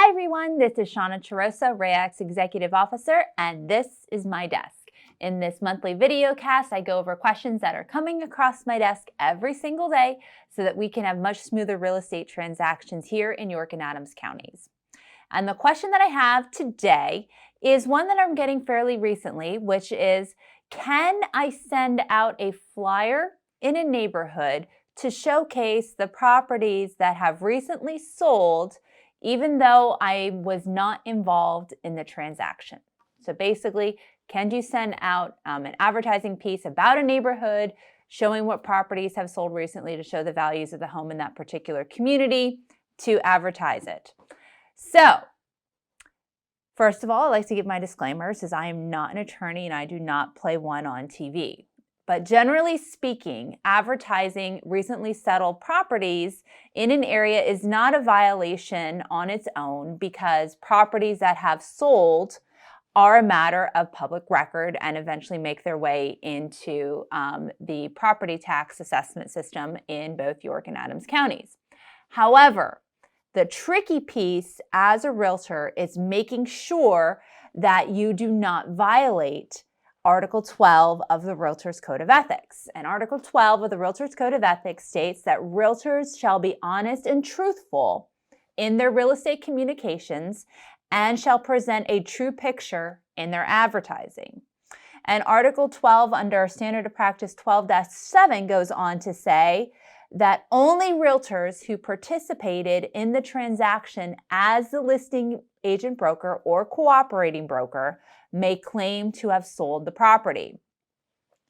Hi everyone, this is Shauna Charosa, RAYAC's Executive Officer, and this is my desk. In this monthly video cast, I go over questions that are coming across my desk every single day so that we can have much smoother real estate transactions here in York and Adams counties. And the question that I have today is one that I'm getting fairly recently, which is, can I send out a flyer in a neighborhood to showcase the properties that have recently sold even though I was not involved in the transaction? So basically, can you send out an advertising piece about a neighborhood showing what properties have sold recently to show the values of the home in that particular community to advertise it? So, first of all, I'd like to give my disclaimers as I am not an attorney and I do not play one on TV. But generally speaking, advertising recently settled properties in an area is not a violation on its own because properties that have sold are a matter of public record and eventually make their way into the property tax assessment system in both York and Adams counties. However, the tricky piece as a realtor is making sure that you do not violate Article 12 of the Realtors Code of Ethics. And Article 12 of the Realtors Code of Ethics states that realtors shall be honest and truthful in their real estate communications and shall present a true picture in their advertising. And Article 12 under Standard of Practice 12-7 goes on to say that only realtors who participated in the transaction as the listing agent broker or cooperating broker may claim to have sold the property.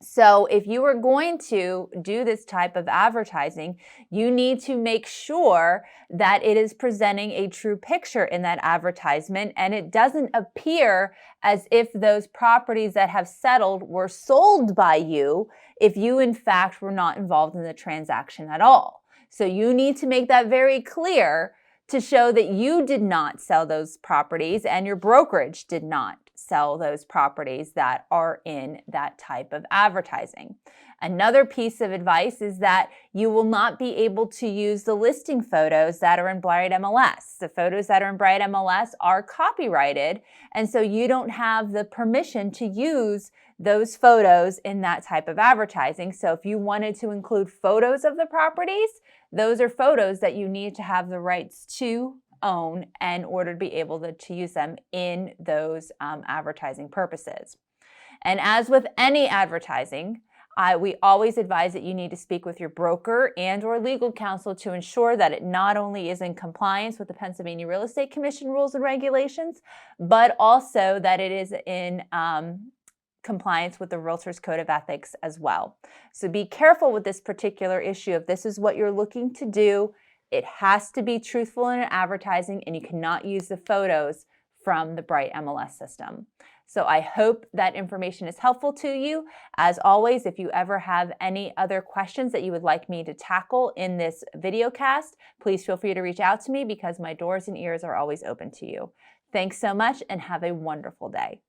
So if you are going to do this type of advertising, you need to make sure that it is presenting a true picture in that advertisement and it doesn't appear as if those properties that have settled were sold by you if you in fact were not involved in the transaction at all. So you need to make that very clear to show that you did not sell those properties and your brokerage did not sell those properties that are in that type of advertising. Another piece of advice is that you will not be able to use the listing photos that are in Bright MLS. The photos that are in Bright MLS are copyrighted, and so you don't have the permission to use those photos in that type of advertising. So if you wanted to include photos of the properties, those are photos that you need to have the rights to own in order to be able to use them in those advertising purposes. And as with any advertising, we always advise that you need to speak with your broker and or legal counsel to ensure that it not only is in compliance with the Pennsylvania Real Estate Commission rules and regulations, but also that it is in compliance with the Realtors Code of Ethics as well. So be careful with this particular issue. If this is what you're looking to do, it has to be truthful in advertising and you cannot use the photos from the Bright MLS system. So I hope that information is helpful to you. As always, if you ever have any other questions that you would like me to tackle in this video cast, please feel free to reach out to me because my doors and ears are always open to you. Thanks so much and have a wonderful day.